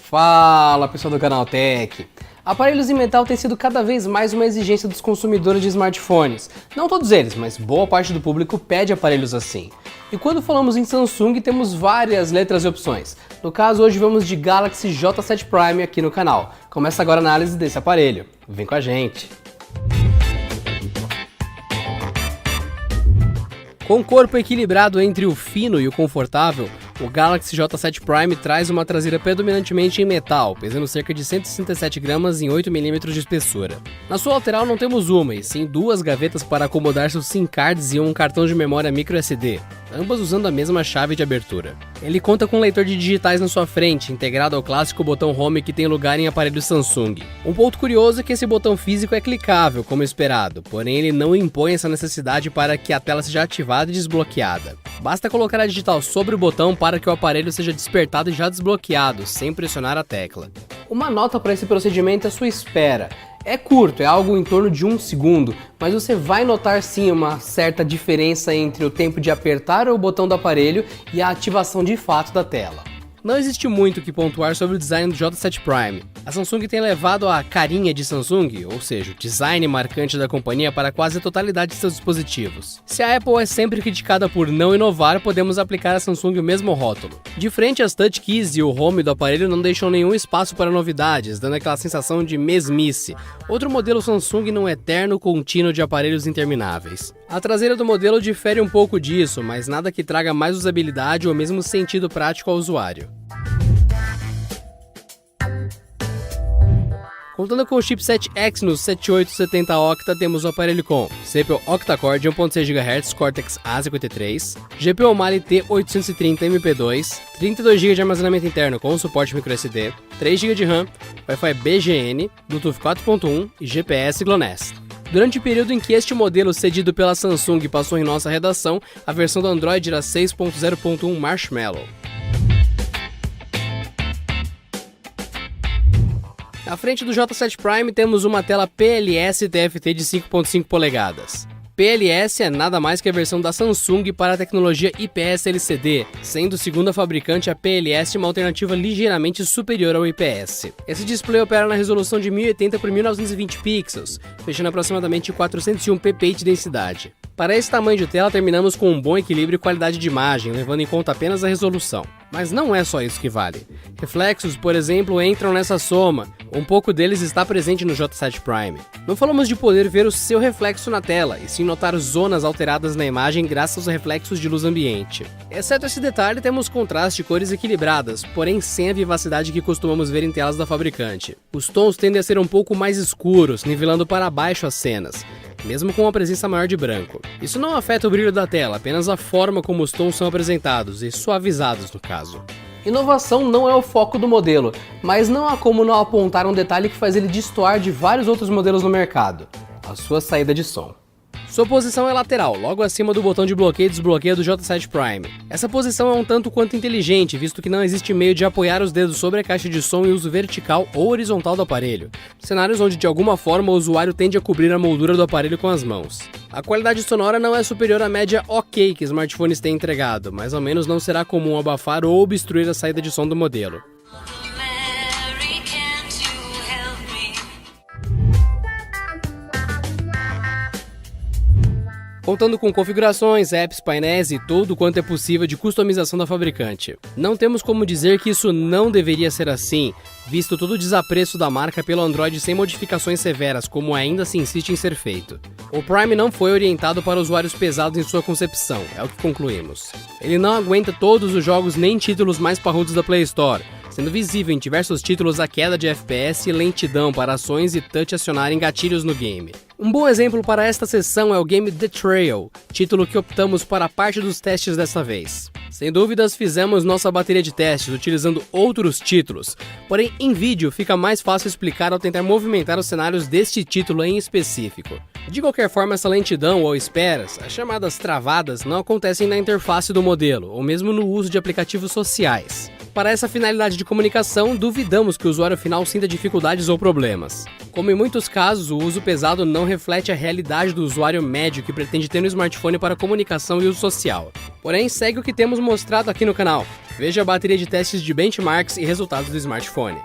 Fala pessoal do canal Tech! Aparelhos em metal tem sido cada vez mais uma exigência dos consumidores de smartphones. Não todos eles, mas boa parte do público pede aparelhos assim. E quando falamos em Samsung, temos várias letras e opções. No caso, hoje vamos de Galaxy J7 Prime aqui no canal. Começa agora a análise desse aparelho. Vem com a gente! Com o corpo equilibrado entre o fino e o confortável, o Galaxy J7 Prime traz uma traseira predominantemente em metal, pesando cerca de 167 gramas em 8 mm de espessura. Na sua lateral não temos uma, e sim duas gavetas para acomodar seus SIM cards e um cartão de memória microSD, ambas usando a mesma chave de abertura. Ele conta com um leitor de digitais na sua frente, integrado ao clássico botão Home que tem lugar em aparelhos Samsung. Um ponto curioso é que esse botão físico é clicável, como esperado, porém ele não impõe essa necessidade para que a tela seja ativada e desbloqueada. Basta colocar a digital sobre o botão para que o aparelho seja despertado e já desbloqueado, sem pressionar a tecla. Uma nota para esse procedimento é sua espera. É curto, é algo em torno de 1 segundo, mas você vai notar sim uma certa diferença entre o tempo de apertar o botão do aparelho e a ativação de fato da tela. Não existe muito o que pontuar sobre o design do J7 Prime. A Samsung tem levado a carinha de Samsung, ou seja, o design marcante da companhia para quase a totalidade de seus dispositivos. Se a Apple é sempre criticada por não inovar, podemos aplicar a Samsung o mesmo rótulo. De frente, as touch keys e o home do aparelho não deixam nenhum espaço para novidades, dando aquela sensação de mesmice. Outro modelo Samsung num eterno contínuo de aparelhos intermináveis. A traseira do modelo difere um pouco disso, mas nada que traga mais usabilidade ou mesmo sentido prático ao usuário. Contando com o chipset Exynos 7870 Octa, temos o aparelho com CPU octa-core de 1.6 GHz Cortex A53, GPU Mali T830 MP2, 32 GB de armazenamento interno com suporte microSD, 3 GB de RAM, Wi-Fi BGN, Bluetooth 4.1 e GPS GLONASS. Durante o período em que este modelo cedido pela Samsung passou em nossa redação, a versão do Android era 6.0.1 Marshmallow. À frente do J7 Prime temos uma tela PLS TFT de 5.5 polegadas. PLS é nada mais que a versão da Samsung para a tecnologia IPS LCD, sendo segundo a fabricante a PLS uma alternativa ligeiramente superior ao IPS. Esse display opera na resolução de 1080 por 1920 pixels, fechando aproximadamente 401 ppi de densidade. Para esse tamanho de tela terminamos com um bom equilíbrio e qualidade de imagem, levando em conta apenas a resolução. Mas não é só isso que vale. Reflexos, por exemplo, entram nessa soma. Um pouco deles está presente no J7 Prime. Não falamos de poder ver o seu reflexo na tela, e sim notar zonas alteradas na imagem graças aos reflexos de luz ambiente. Exceto esse detalhe, temos contraste e cores equilibradas, porém sem a vivacidade que costumamos ver em telas da fabricante. Os tons tendem a ser um pouco mais escuros, nivelando para baixo as cenas, mesmo com uma presença maior de branco. Isso não afeta o brilho da tela, apenas a forma como os tons são apresentados, e suavizados no caso. Inovação não é o foco do modelo, mas não há como não apontar um detalhe que faz ele destoar de vários outros modelos no mercado: a sua saída de som. Sua posição é lateral, logo acima do botão de bloqueio e desbloqueio do J7 Prime. Essa posição é um tanto quanto inteligente, visto que não existe meio de apoiar os dedos sobre a caixa de som em uso vertical ou horizontal do aparelho, cenários onde de alguma forma o usuário tende a cobrir a moldura do aparelho com as mãos. A qualidade sonora não é superior à média ok que smartphones têm entregado, mas ao menos não será comum abafar ou obstruir a saída de som do modelo. Contando com configurações, apps, painéis e tudo quanto é possível de customização da fabricante. Não temos como dizer que isso não deveria ser assim, visto todo o desapreço da marca pelo Android sem modificações severas, como ainda se insiste em ser feito. O Prime não foi orientado para usuários pesados em sua concepção, é o que concluímos. Ele não aguenta todos os jogos nem títulos mais parrudos da Play Store, sendo visível em diversos títulos a queda de FPS e lentidão para ações e touch acionarem gatilhos no game. Um bom exemplo para esta sessão é o game The Trail, título que optamos para parte dos testes dessa vez. Sem dúvidas, fizemos nossa bateria de testes utilizando outros títulos, porém em vídeo fica mais fácil explicar ao tentar movimentar os cenários deste título em específico. De qualquer forma, essa lentidão ou esperas, as chamadas travadas, não acontecem na interface do modelo, ou mesmo no uso de aplicativos sociais. Para essa finalidade de comunicação, duvidamos que o usuário final sinta dificuldades ou problemas. Como em muitos casos, o uso pesado não reflete a realidade do usuário médio que pretende ter um smartphone para comunicação e uso social. Porém, segue o que temos mostrado aqui no canal. Veja a bateria de testes de benchmarks e resultados do smartphone.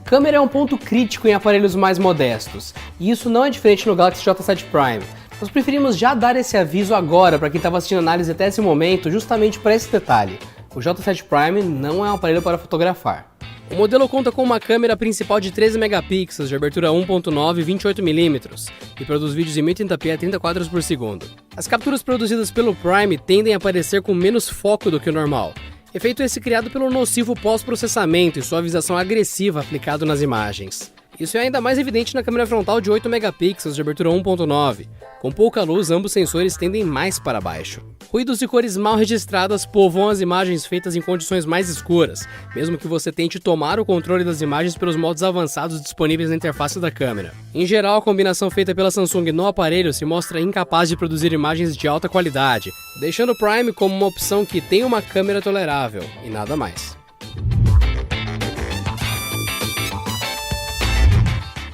Câmera é um ponto crítico em aparelhos mais modestos, e isso não é diferente no Galaxy J7 Prime. Nós preferimos já dar esse aviso agora para quem estava assistindo a análise até esse momento, justamente para esse detalhe. O J7 Prime não é um aparelho para fotografar. O modelo conta com uma câmera principal de 13 megapixels, de abertura 1.9 e 28mm, e produz vídeos em 1080p a 30 quadros por segundo. As capturas produzidas pelo Prime tendem a aparecer com menos foco do que o normal. Efeito esse criado pelo nocivo pós-processamento e suavização agressiva aplicado nas imagens. Isso é ainda mais evidente na câmera frontal de 8 megapixels de abertura 1.9. Com pouca luz, ambos sensores tendem mais para baixo. Ruídos e cores mal registradas povoam as imagens feitas em condições mais escuras, mesmo que você tente tomar o controle das imagens pelos modos avançados disponíveis na interface da câmera. Em geral, a combinação feita pela Samsung no aparelho se mostra incapaz de produzir imagens de alta qualidade, deixando o Prime como uma opção que tem uma câmera tolerável, e nada mais.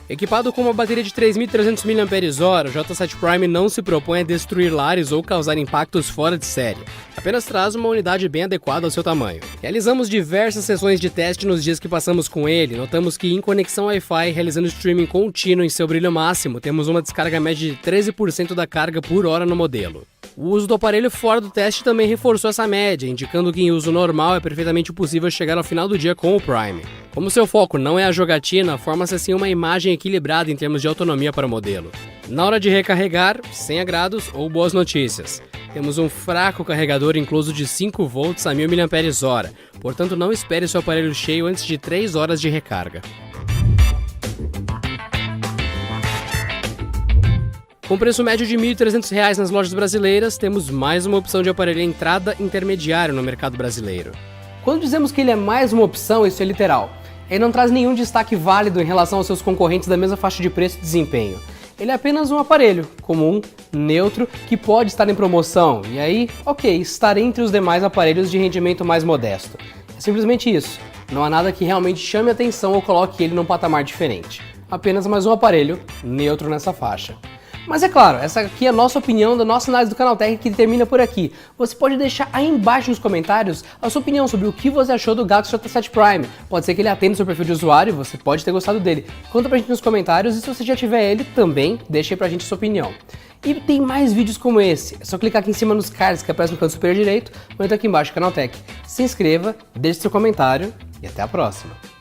Equipado com uma bateria de 3.300 mAh, o J7 Prime não se propõe a destruir lares ou causar impactos fora de série. Apenas traz uma unidade bem adequada ao seu tamanho. Realizamos diversas sessões de teste nos dias que passamos com ele. Notamos que em conexão Wi-Fi, realizando streaming contínuo em seu brilho máximo, temos uma descarga média de 13% da carga por hora no modelo. O uso do aparelho fora do teste também reforçou essa média, indicando que em uso normal é perfeitamente possível chegar ao final do dia com o Prime. Como seu foco não é a jogatina, forma-se assim uma imagem equilibrada em termos de autonomia para o modelo. Na hora de recarregar, sem agrados ou boas notícias. Temos um fraco carregador incluso de 5 volts a 1000 mAh, portanto não espere seu aparelho cheio antes de 3 horas de recarga. Com preço médio de R$ 1.300 nas lojas brasileiras, temos mais uma opção de aparelho entrada intermediário no mercado brasileiro. Quando dizemos que ele é mais uma opção, isso é literal. Ele não traz nenhum destaque válido em relação aos seus concorrentes da mesma faixa de preço e desempenho. Ele é apenas um aparelho comum, neutro, que pode estar em promoção, e aí, ok, estar entre os demais aparelhos de rendimento mais modesto. É simplesmente isso. Não há nada que realmente chame atenção ou coloque ele num patamar diferente. Apenas mais um aparelho neutro nessa faixa. Mas é claro, essa aqui é a nossa opinião da nossa análise do Canaltech, que termina por aqui. Você pode deixar aí embaixo nos comentários a sua opinião sobre o que você achou do Galaxy J7 Prime. Pode ser que ele atenda o seu perfil de usuário e você pode ter gostado dele. Conta pra gente nos comentários e se você já tiver ele também, deixa aí pra gente a sua opinião. E tem mais vídeos como esse, é só clicar aqui em cima nos cards que aparecem no canto superior direito ou então aqui embaixo do Canaltech. Se inscreva, deixe seu comentário e até a próxima.